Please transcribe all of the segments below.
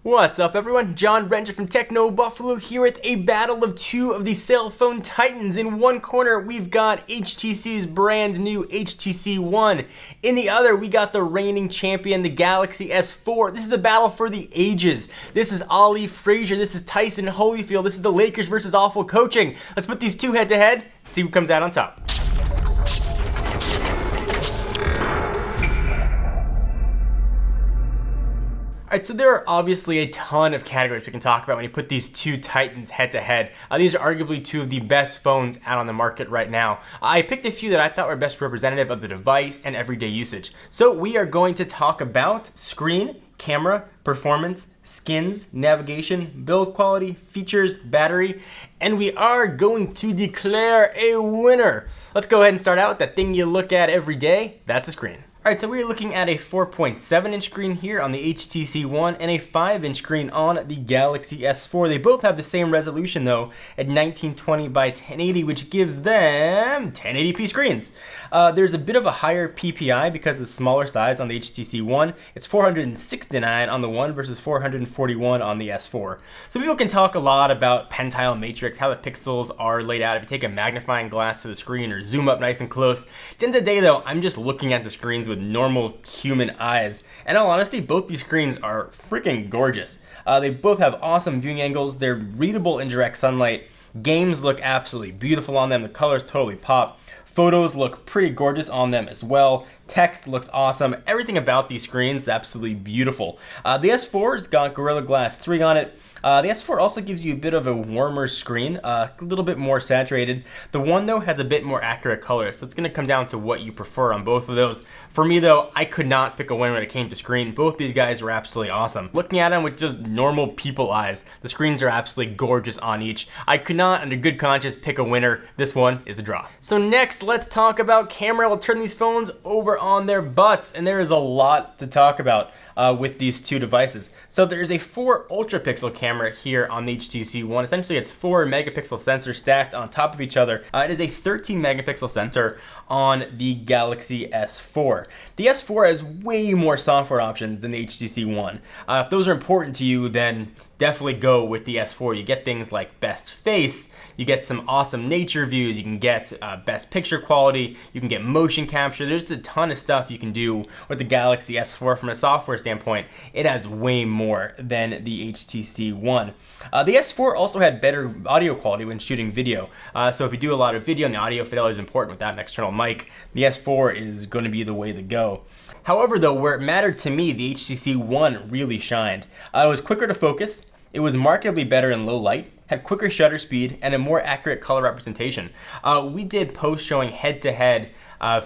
What's up everyone, John Ranger from Techno Buffalo here with a battle of two of the cell phone titans. In one corner we've got HTC's brand new HTC One. In the other we got the reigning champion, the Galaxy S4. This is a battle for the ages. This is Ali Frazier, this is Tyson Holyfield, this is the Lakers versus awful coaching. Let's put these two head to head, see who comes out on top. Alright, so there are obviously a ton of categories we can talk about when you put these two titans head to head. These are arguably two of the best phones out on the market right now. I picked a few that I thought were best representative of the device and everyday usage. So we are going to talk about screen, camera, performance, skins, navigation, build quality, features, battery, and we are going to declare a winner. Let's go ahead and start out with that thing you look at every day. That's a screen. Alright, so we're looking at a 4.7 inch screen here on the HTC One and a 5 inch screen on the Galaxy S4. They both have the same resolution though at 1920 by 1080, which gives them 1080p screens. There's a bit of a higher PPI because of the smaller size on the HTC One. It's 469 on the One versus 441 on the S4. So people can talk a lot about pentile matrix, how the pixels are laid out if you take a magnifying glass to the screen or zoom up nice and close. At the end of the day though, I'm just looking at the screens with normal human eyes. And in all honesty, both these screens are freaking gorgeous. They both have awesome viewing angles. They're readable in direct sunlight. Games look absolutely beautiful on them. The colors totally pop. Photos look pretty gorgeous on them as well. Text looks awesome. Everything about these screens is absolutely beautiful. The S4's got Gorilla Glass 3 on it. The S4 also gives you a bit of a warmer screen, a little bit more saturated. The One though has a bit more accurate color, so it's going to come down to what you prefer on both of those. For me though, I could not pick a winner when it came to screen. Both these guys were absolutely awesome. Looking at them with just normal people eyes, the screens are absolutely gorgeous on each. I could not, under good conscience, pick a winner. This one is a draw. So next, let's talk about camera. We'll turn these phones over on their butts, and there is a lot to talk about with these two devices. So there's a 4 ultra pixel camera here on the HTC One. Essentially it's 4 megapixel sensors stacked on top of each other. It is a 13 megapixel sensor on the Galaxy S4. The S4 has way more software options than the HTC One. If those are important to you, then definitely go with the S4. You get things like best face, you get some awesome nature views, you can get best picture quality, you can get motion capture. There's a ton of stuff you can do with the Galaxy S4 from a software standpoint. It has way more than the HTC One. The S4 also had better audio quality when shooting video. So if you do a lot of video and the audio fidelity is important without an external mic, the S4 is going to be the way to go. However though, where it mattered to me, the HTC One really shined. It was quicker to focus, it was markedly better in low light, had quicker shutter speed, and a more accurate color representation. We did posts showing head-to-head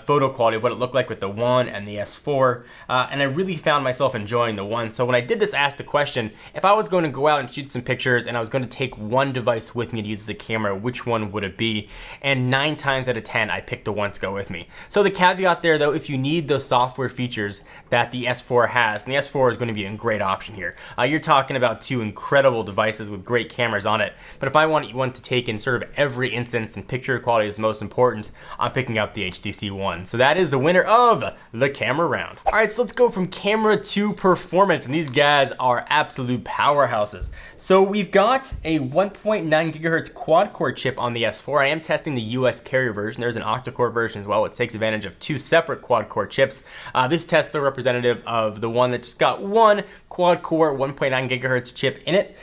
photo quality of what it looked like with the One and the S4, and I really found myself enjoying the One. So when I did this, I asked the question, if I was going to go out and shoot some pictures and I was going to take one device with me to use as a camera, which one would it be? And 9 times out of 10, I picked the One to go with me. So the caveat there though, if you need those software features that the S4 has, and the S4 is going to be a great option here. You're talking about two incredible devices with great cameras on it, but if I want to take in sort of every instance and picture quality is most important, I'm picking up the HTC One. So that is the winner of the camera round. All right, so let's go from camera to performance, and these guys are absolute powerhouses. So we've got a 1.9 gigahertz quad-core chip on the S4. I am testing the US carrier version. There's an octa-core version as well, which takes advantage of 2 separate quad-core chips. This tests are representative of the one that just got one quad-core 1.9 gigahertz chip in it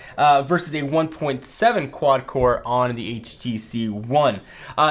versus a 1.7 quad-core on the HTC One.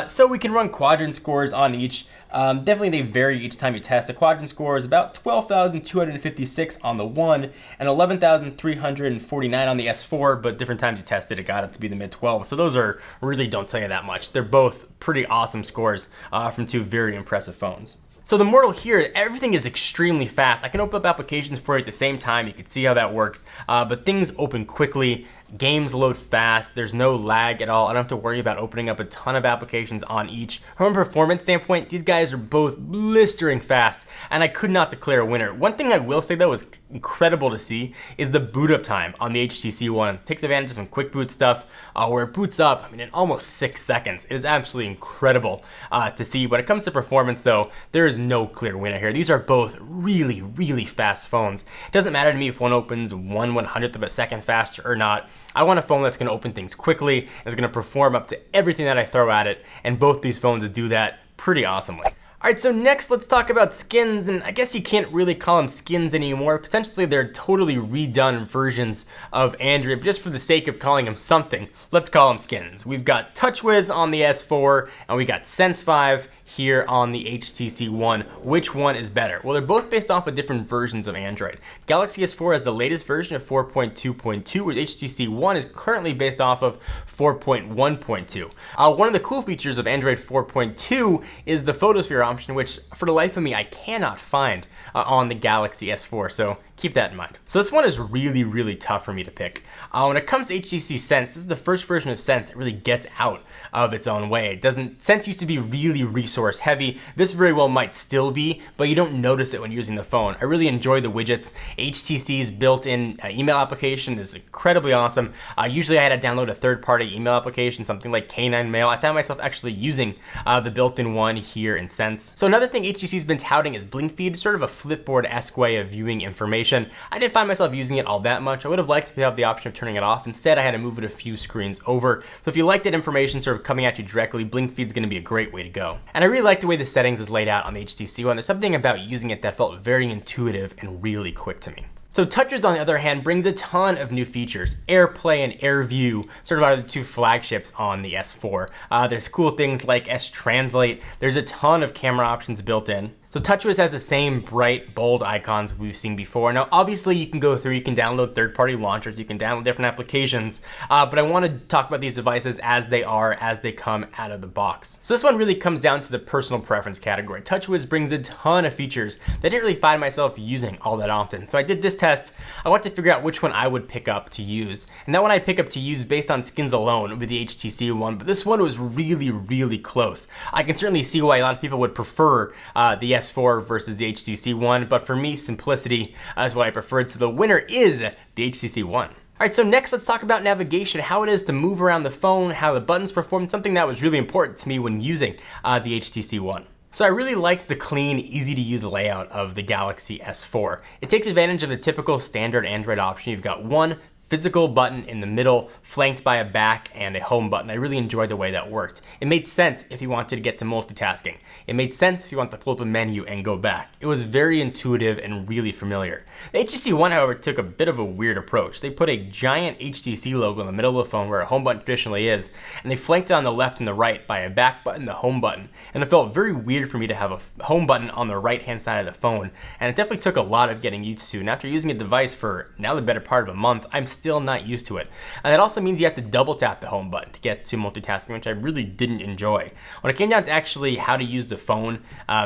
So we can run quadrant scores on each. Definitely they vary each time you test. The quadrant score is about 12,256 on the One and 11,349 on the S4, but different times you tested it got up to be the mid-12. So those are really don't tell you that much. They're both pretty awesome scores from 2 very impressive phones. So the mortal here, everything is extremely fast. I can open up applications for it at the same time. You can see how that works, but things open quickly. Games load fast, there's no lag at all. I don't have to worry about opening up a ton of applications on each. From a performance standpoint, these guys are both blistering fast, and I could not declare a winner. One thing I will say though is incredible to see is the boot up time on the HTC One. It takes advantage of some quick boot stuff where it boots up, in almost 6 seconds. It is absolutely incredible to see. When it comes to performance though, there is no clear winner here. These are both really, really fast phones. It doesn't matter to me if one opens 1/100th of a second faster or not. I want a phone that's going to open things quickly and is going to perform up to everything that I throw at it, and both these phones do that pretty awesomely. Alright, so next let's talk about skins, and I guess you can't really call them skins anymore. Essentially they're totally redone versions of Android, but just for the sake of calling them something, let's call them skins. We've got TouchWiz on the S4, and we got Sense 5 here on the HTC One. Which one is better? Well, they're both based off of different versions of Android. Galaxy S4 has the latest version of 4.2.2, where HTC One is currently based off of 4.1.2. One of the cool features of Android 4.2 is the photosphere option, which for the life of me I cannot find on the Galaxy S4, so keep that in mind. So this one is really, really tough for me to pick. When it comes to HTC Sense, this is the first version of Sense that really gets out of its own way. Sense used to be really resource heavy. This very well might still be, but you don't notice it when using the phone. I really enjoy the widgets. HTC's built-in email application is incredibly awesome. Usually I had to download a third-party email application, something like K9 Mail. I found myself actually using the built-in one here in Sense. So another thing HTC's been touting is Blink Feed, sort of a Flipboard-esque way of viewing information. I didn't find myself using it all that much. I would have liked to have the option of turning it off. Instead, I had to move it a few screens over. So if you like that information sort of coming at you directly, Blink Feed's going to be a great way to go. And I really like the way the settings was laid out on the HTC One. There's something about using it that felt very intuitive and really quick to me. So TouchWiz, on the other hand, brings a ton of new features. AirPlay and AirView sort of are the two flagships on the S4. There's cool things like S-Translate. There's a ton of camera options built in. So TouchWiz has the same bright, bold icons we've seen before. Now, obviously, you can go through, you can download third-party launchers, you can download different applications, but I want to talk about these devices as they come out of the box. So this one really comes down to the personal preference category. TouchWiz brings a ton of features that I didn't really find myself using all that often. So I did this test. I wanted to figure out which one I would pick up to use. And that one I'd pick up to use based on skins alone with the HTC One, but this one was really, really close. I can certainly see why a lot of people would prefer the S4 versus the HTC One, but for me, simplicity is what I preferred, so the winner is the HTC One. Alright, so next let's talk about navigation, how it is to move around the phone, how the buttons perform, something that was really important to me when using the HTC One. So I really liked the clean, easy to use layout of the Galaxy S4. It takes advantage of the typical standard Android option. You've got one physical button in the middle, flanked by a back and a home button. I really enjoyed the way that worked. It made sense if you wanted to get to multitasking. It made sense if you want to pull up a menu and go back. It was very intuitive and really familiar. The HTC One, however, took a bit of a weird approach. They put a giant HTC logo in the middle of the phone where a home button traditionally is, and they flanked it on the left and the right by a back button, the home button. And it felt very weird for me to have a home button on the right-hand side of the phone, and it definitely took a lot of getting used to. And after using a device for now the better part of a month, I'm still not used to it. And that also means you have to double tap the home button to get to multitasking, which I really didn't enjoy. When it came down to actually how to use the phone,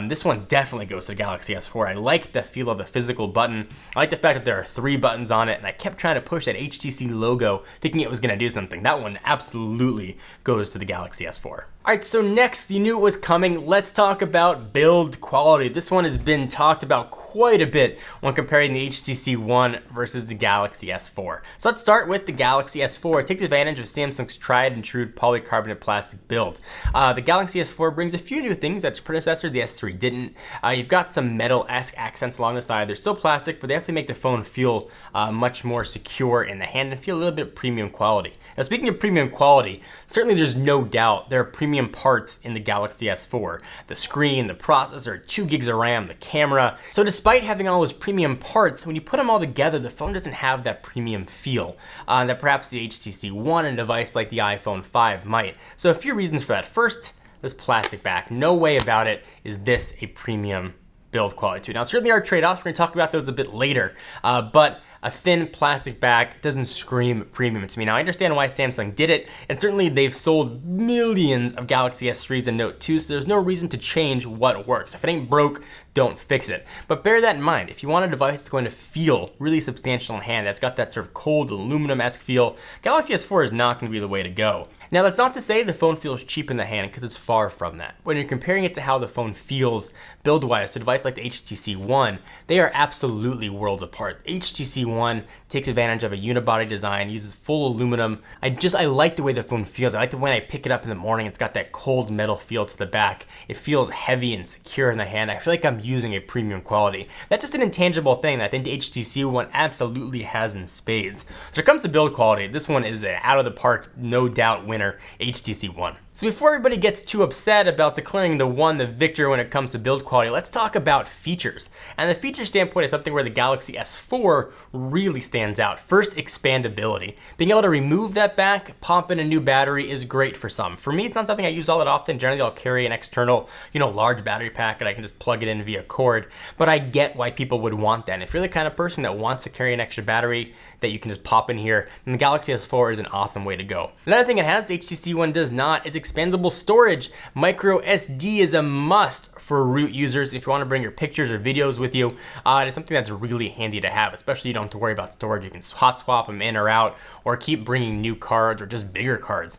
this one definitely goes to the Galaxy S4. I like the feel of the physical button. I like the fact that there are 3 buttons on it, and I kept trying to push that HTC logo thinking it was going to do something. That one absolutely goes to the Galaxy S4. Alright, so next, you knew it was coming. Let's talk about build quality. This one has been talked about quite a bit when comparing the HTC One versus the Galaxy S4. So let's start with the Galaxy S4. It takes advantage of Samsung's tried and true polycarbonate plastic build. The Galaxy S4 brings a few new things that its predecessor, the S3, didn't. You've got some metal-esque accents along the side. They're still plastic, but they definitely make the phone feel much more secure in the hand and feel a little bit premium quality. Now, speaking of premium quality, certainly there's no doubt there are premium parts in the Galaxy S4. The screen, the processor, 2 gigs of RAM, the camera. So despite having all those premium parts, when you put them all together, the phone doesn't have that premium feel that perhaps the HTC One and a device like the iPhone 5 might. So a few reasons for that. First, this plastic back. No way about it is this a premium build quality too. Now, certainly our trade-offs, we're going to talk about those a bit later, but a thin plastic back doesn't scream premium to me. Now, I understand why Samsung did it, and certainly they've sold millions of Galaxy S3s and Note 2s, so there's no reason to change what works. If it ain't broke, don't fix it. But bear that in mind. If you want a device that's going to feel really substantial in hand, that's got that sort of cold aluminum-esque feel, Galaxy S4 is not going to be the way to go. Now, that's not to say the phone feels cheap in the hand, because it's far from that. When you're comparing it to how the phone feels build-wise to a device like the HTC One, they are absolutely worlds apart. HTC One takes advantage of a unibody design, uses full aluminum. I like the way the phone feels. I like the way when I pick it up in the morning, it's got that cold metal feel to the back. It feels heavy and secure in the hand. I feel like I'm using a premium quality. That's just an intangible thing that I think the HTC One absolutely has in spades. So when it comes to build quality, this one is an out of the park, no doubt winner, HTC One. So before everybody gets too upset about declaring the One the victor when it comes to build quality, let's talk about features. And the feature standpoint is something where the Galaxy S4 really stands out. First, expandability. Being able to remove that back, pop in a new battery is great for some. For me, it's not something I use all that often. Generally, I'll carry an external, large battery pack and I can just plug it in via cord. But I get why people would want that. And if you're the kind of person that wants to carry an extra battery that you can just pop in here, then the Galaxy S4 is an awesome way to go. Another thing it has, the HTC One does not, is expandable storage. Micro SD is a must for root users if you want to bring your pictures or videos with you. It's something that's really handy to have, especially you don't have to worry about storage. You can hot swap them in or out, or keep bringing new cards or just bigger cards.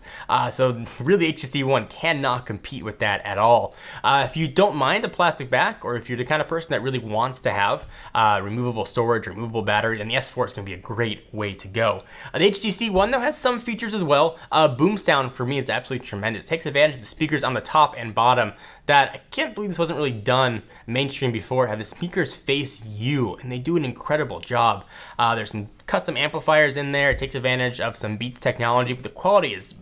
So really HTC One cannot compete with that at all. If you don't mind the plastic back, or if you're the kind of person that really wants to have removable storage, removable battery, then the S4 is going to be a great way to go. The HTC One though has some features as well. Boom sound for me is absolutely tremendous. Takes advantage of the speakers on the top and bottom that I can't believe this wasn't really done mainstream before. Have the speakers face you, and they do an incredible job. There's some custom amplifiers in there. It takes advantage of some Beats technology, but the quality is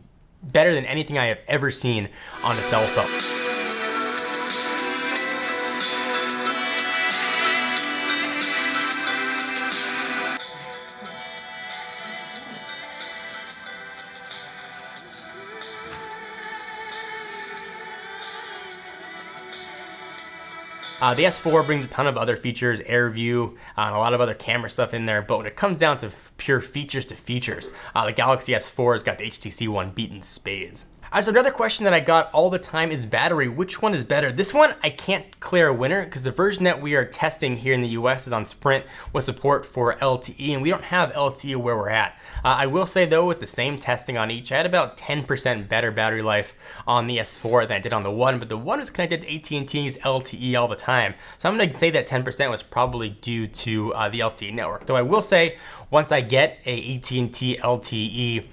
better than anything I have ever seen on a cell phone. The S4 brings a ton of other features, Air View, and a lot of other camera stuff in there, but when it comes down to pure features to features, the Galaxy S4 has got the HTC One beaten spades. So another question that I got all the time is battery. Which one is better? This one, I can't declare a winner because the version that we are testing here in the US is on Sprint with support for LTE, and we don't have LTE where we're at. I will say though, with the same testing on each, I had about 10% better battery life on the S4 than I did on the One, but the One was connected to AT&T's LTE all the time. So I'm gonna say that 10% was probably due to the LTE network. Though I will say, once I get a AT&T LTE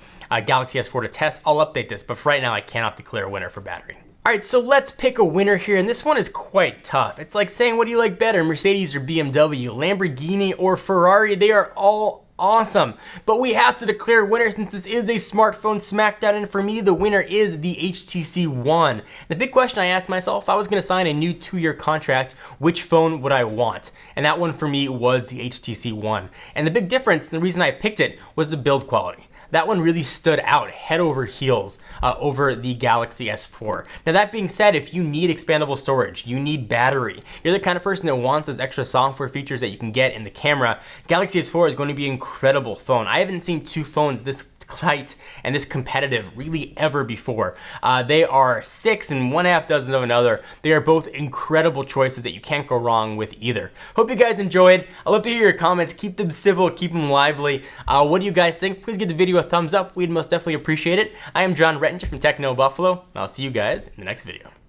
Galaxy S4 to test, I'll update this, but for right now I cannot declare a winner for battery. Alright, so let's pick a winner here, and this one is quite tough. It's like saying, what do you like better, Mercedes or BMW, Lamborghini or Ferrari? They are all awesome, but we have to declare a winner since this is a smartphone smackdown, and for me, the winner is the HTC One. The big question I asked myself, if I was going to sign a new 2-year contract, which phone would I want? And that one for me was the HTC One. And the big difference, and the reason I picked it, was the build quality. That one really stood out head over heels over the Galaxy S4. Now that being said, if you need expandable storage, you need battery, you're the kind of person that wants those extra software features that you can get in the camera, Galaxy S4 is going to be an incredible phone. I haven't seen two phones this tight and this competitive really ever before. They are 6 and 1/2 dozen of another. They are both incredible choices that you can't go wrong with either. Hope you guys enjoyed. I'd love to hear your comments. Keep them civil, keep them lively. What do you guys think? Please give the video a thumbs up. We'd most definitely appreciate it. I am John Rettinger from Techno Buffalo, and I'll see you guys in the next video.